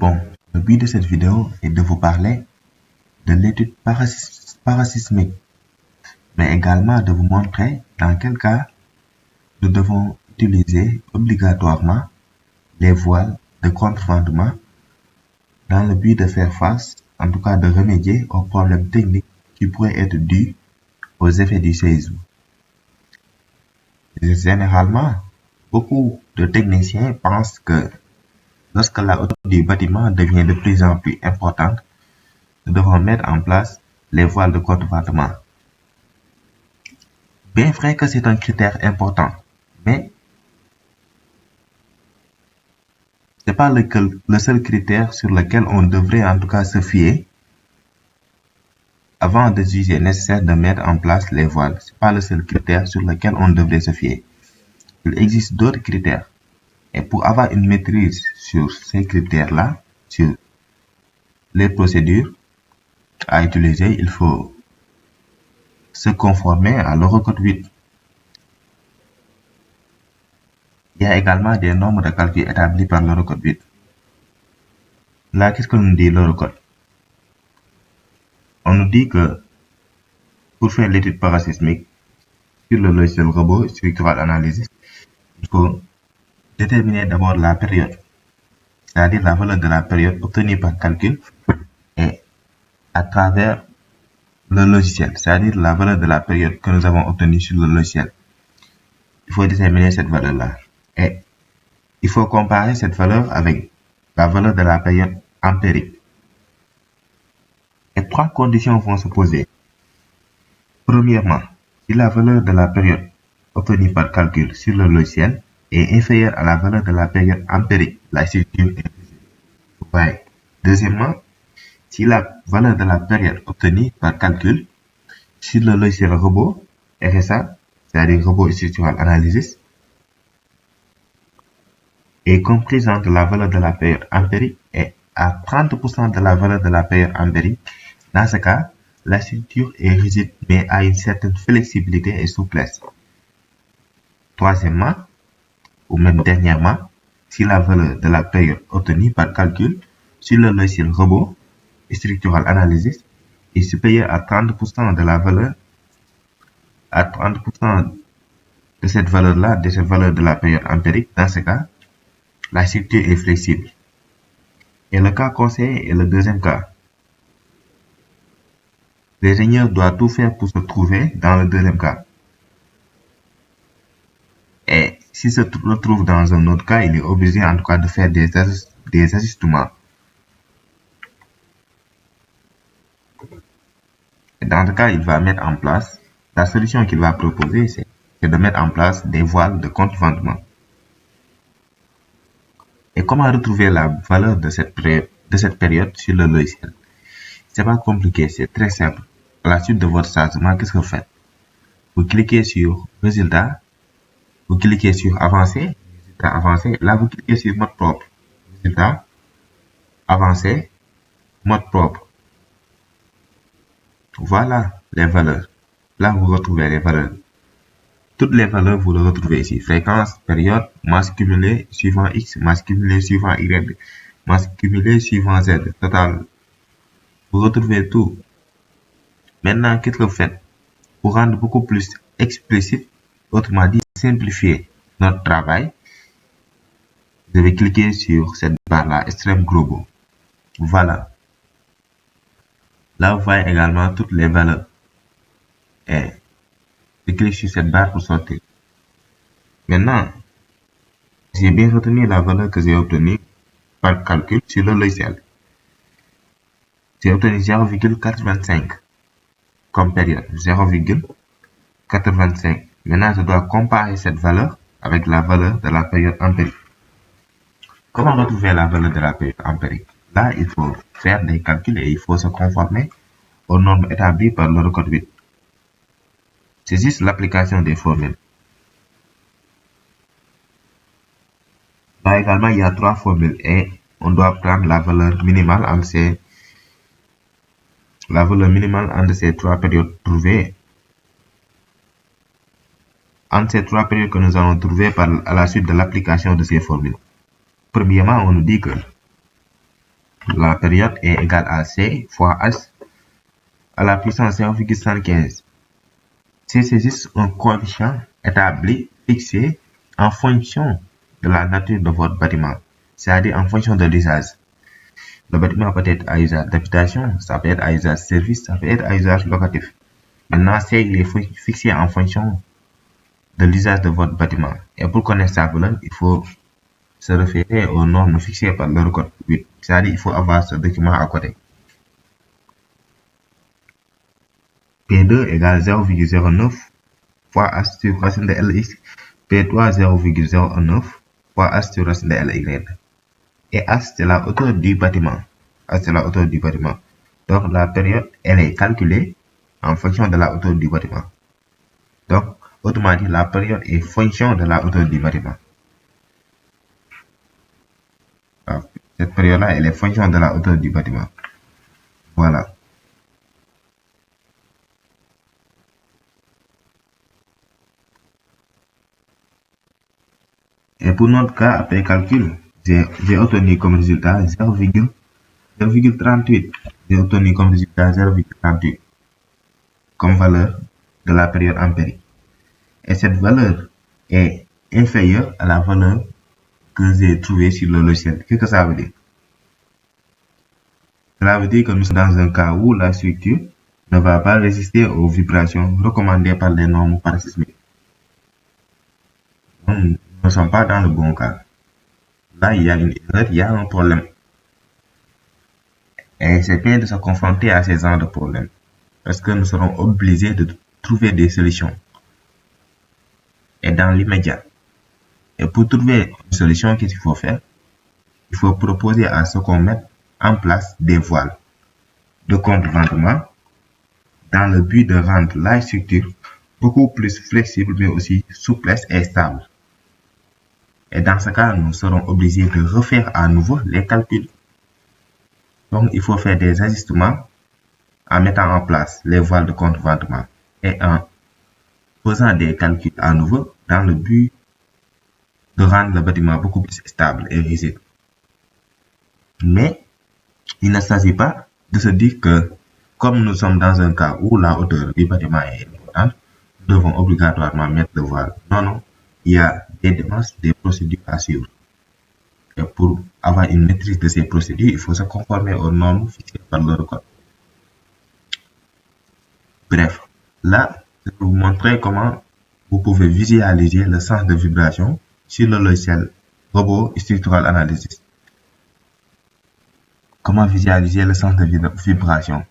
Bon, le but de cette vidéo est de vous parler de l'étude parasismique, mais également de vous montrer dans quel cas nous devons utiliser obligatoirement les voiles de contrevendement dans le but de faire face, en tout cas de remédier aux problèmes techniques qui pourraient être dus aux effets du séisme. Généralement, beaucoup de techniciens pensent que lorsque la hauteur du bâtiment devient de plus en plus importante, nous devons mettre en place les voiles de contrevendement. Bien vrai que c'est un critère important, mais ce n'est pas le seul critère sur lequel on devrait en tout cas se fier avant de juger nécessaire de mettre en place les voiles. Ce n'est pas le seul critère sur lequel on devrait se fier. Il existe d'autres critères. Et pour avoir une maîtrise sur ces critères-là, sur les procédures à utiliser, il faut se conformer à l'Eurocode 8. Il y a également des normes de calcul établis par l'Eurocode 8. Là, qu'est-ce que nous dit l'Eurocode? On nous dit que pour faire l'étude parasismique sur le logiciel robot structural analysis, il faut déterminer d'abord la période, c'est-à-dire la valeur de la période obtenue par calcul et à travers le logiciel, c'est-à-dire la valeur de la période que nous avons obtenue sur le logiciel. Il faut déterminer cette valeur-là. Et il faut comparer cette valeur avec la valeur de la période empirique. Et trois conditions vont se poser. Premièrement, si la valeur de la période obtenue par calcul sur le logiciel est inférieure à la valeur de la période empirique, la structure est visible. Deuxièmement, si la valeur de la période obtenue par calcul sur le logiciel robot RSA, c'est-à-dire robot structural analysis, est comprise entre la valeur de la période empirique et à 30% de la valeur de la période empirique, dans ce cas, la structure est rigide mais a une certaine flexibilité et souplesse. Troisièmement, ou même dernièrement, si la valeur de la période obtenue par calcul sur le logiciel robot structural analysis est supérieure à 30% de la valeur, à 30% de cette valeur-là, de cette valeur de la période empirique, dans ce cas, la structure est flexible. Et le cas conseillé est le deuxième cas. L'ingénieur doit tout faire pour se trouver dans le deuxième cas. Et s'il se retrouve dans un autre cas, il est obligé en tout cas de faire des ajustements. Et dans ce cas, il va mettre en place, la solution qu'il va proposer, c'est de mettre en place des voiles de contrevendement. Et comment retrouver la valeur de cette période sur le logiciel? C'est pas compliqué, c'est très simple. À la suite de votre chargement, qu'est-ce que vous faites? Vous cliquez sur Résultat, vous cliquez sur Avancer, Résultat avancé. Là, vous cliquez sur Mode propre, Résultat avancé, Mode propre. Voilà les valeurs. Là, vous retrouvez les valeurs. Toutes les valeurs, vous les retrouvez ici. Fréquence, période, masse cumulée suivant X, masse cumulée suivant Y, masse cumulée suivant Z. Total. Vous retrouvez tout. Maintenant, qu'est-ce que vous faites? Pour rendre beaucoup plus explicite, autrement dit, simplifier notre travail, vous devez cliquer sur cette barre-là, Extrême Global. Voilà. Là, vous voyez également toutes les valeurs. Et je clique sur cette barre pour sortir. Maintenant, j'ai bien retenu la valeur que j'ai obtenue par calcul sur le logiciel. J'ai obtenu 0,85 comme période. 0,85. Maintenant, je dois comparer cette valeur avec la valeur de la période empirique. Comment retrouver la valeur de la période empirique? Là, il faut faire des calculs et il faut se conformer aux normes établies par l'Eurocode 8. C'est juste l'application des formules. Là également, il y a trois formules et on doit prendre la valeur minimale entre ces trois périodes trouvées. Entre ces trois périodes que nous allons trouver à la suite de l'application de ces formules. Premièrement, on nous dit que la période est égale à C fois H à la puissance 0,115. C, c'est juste un coefficient établi, fixé en fonction de la nature de votre bâtiment, c'est-à-dire en fonction de l'usage. Le bâtiment peut être à usage d'habitation, ça peut être à usage service, ça peut être à usage locatif. Maintenant, C, il est fixé en fonction de l'usage de votre bâtiment. Et pour connaître sa valeur, il faut se référer aux normes fixées par le code 8. C'est-à-dire il faut avoir ce document à côté. P2 égale 0,09 fois H sur racine de Lx. P3 0,09 fois H sur racine de Ly. Et H c'est la hauteur du bâtiment. H c'est la hauteur du bâtiment. Donc la période, elle est calculée en fonction de la hauteur du bâtiment. Donc, autrement dit, la période est fonction de la hauteur du bâtiment. Cette période-là, elle est fonction de la hauteur du bâtiment. Voilà. Et pour notre cas, après calcul, j'ai obtenu comme résultat 0,38. J'ai obtenu comme résultat 0,38 comme valeur de la période empirique. Et cette valeur est inférieure à la valeur que j'ai trouvée sur le logiciel. Qu'est-ce que ça veut dire? Cela veut dire que nous sommes dans un cas où la structure ne va pas résister aux vibrations recommandées par les normes parasismiques. Donc, nous ne sommes pas dans le bon cas. Là, il y a une erreur, il y a un problème. Et c'est bien de se confronter à ces genres de problèmes. Parce que nous serons obligés de trouver des solutions. Et dans l'immédiat. Et pour trouver une solution, qu'est-ce qu'il faut faire? Il faut proposer à ce qu'on mette en place des voiles de contre-ventement dans le but de rendre la structure beaucoup plus flexible, mais aussi souple et stable. Et dans ce cas, nous serons obligés de refaire à nouveau les calculs. Donc, il faut faire des ajustements en mettant en place les voiles de contre-ventement et en faisant des calculs à nouveau dans le but de rendre le bâtiment beaucoup plus stable et rigide. Mais il ne s'agit pas de se dire que comme nous sommes dans un cas où la hauteur du bâtiment est importante, nous devons obligatoirement mettre le voile. Non, non, il y a des démarches, des procédures à suivre. Et pour avoir une maîtrise de ces procédures, il faut se conformer aux normes fixées par le code. Bref, là, je vais vous montrer comment vous pouvez visualiser le sens de vibration sur le logiciel Robot Structural Analysis. Comment visualiser le sens de vibration?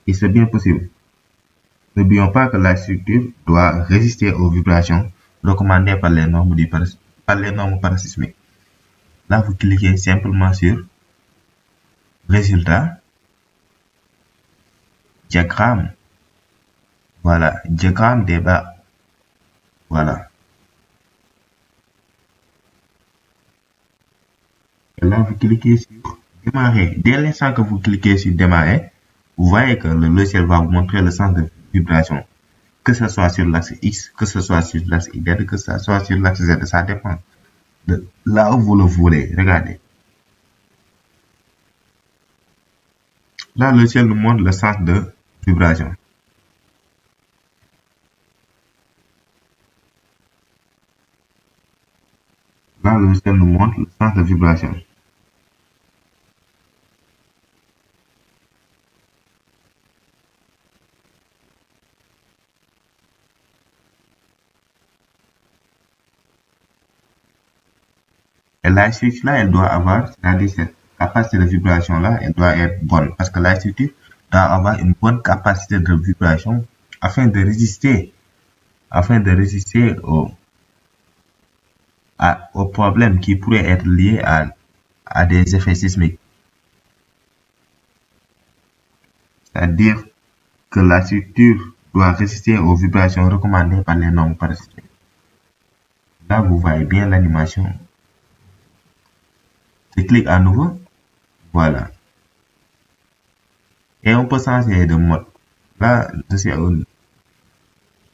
Et c'est bien possible. N'oublions pas que la structure doit résister aux vibrations recommandées par les normes parasismiques. Là, vous cliquez simplement sur Résultat, diagramme. Voilà, diagramme des bas. Voilà. Et là, vous cliquez sur Démarrer. Dès l'instant que vous cliquez sur Démarrer, vous voyez que le logiciel va vous montrer le sens de vibration. Que ce soit sur l'axe X, que ce soit sur l'axe Y, que ce soit sur l'axe Z, ça dépend de là où vous le voulez. Regardez. Là, le logiciel nous montre le sens de vibration. Là, le logiciel nous montre le sens de vibration. Et la structure là, elle doit avoir, c'est-à-dire cette capacité de vibration là, elle doit être bonne. Parce que la structure doit avoir une bonne capacité de vibration afin de résister aux problèmes qui pourraient être liés à des effets sismiques. C'est-à-dire que la structure doit résister aux vibrations recommandées par les normes parasismiques. Là, vous voyez bien l'animation. Je clique à nouveau. Voilà. Et on peut changer de mode. Là,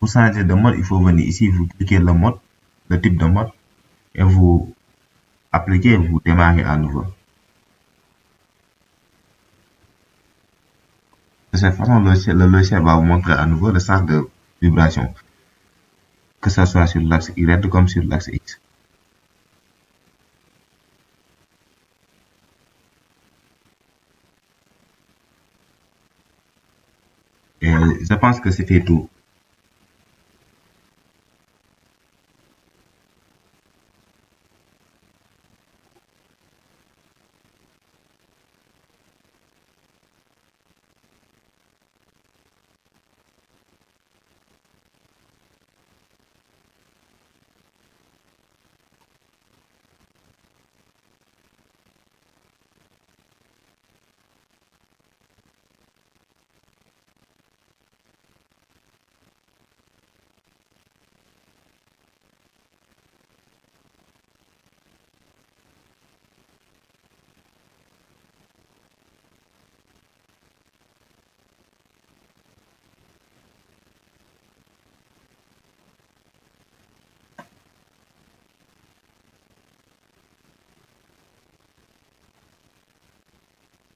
pour changer de mode, il faut venir ici, vous cliquez le mode, le type de mode, et vous appliquez, vous démarrez à nouveau. cette façon, le logiciel va vous montrer à nouveau le sens de vibration, que ce soit sur l'axe Y comme sur l'axe X. Et je pense que c'était tout.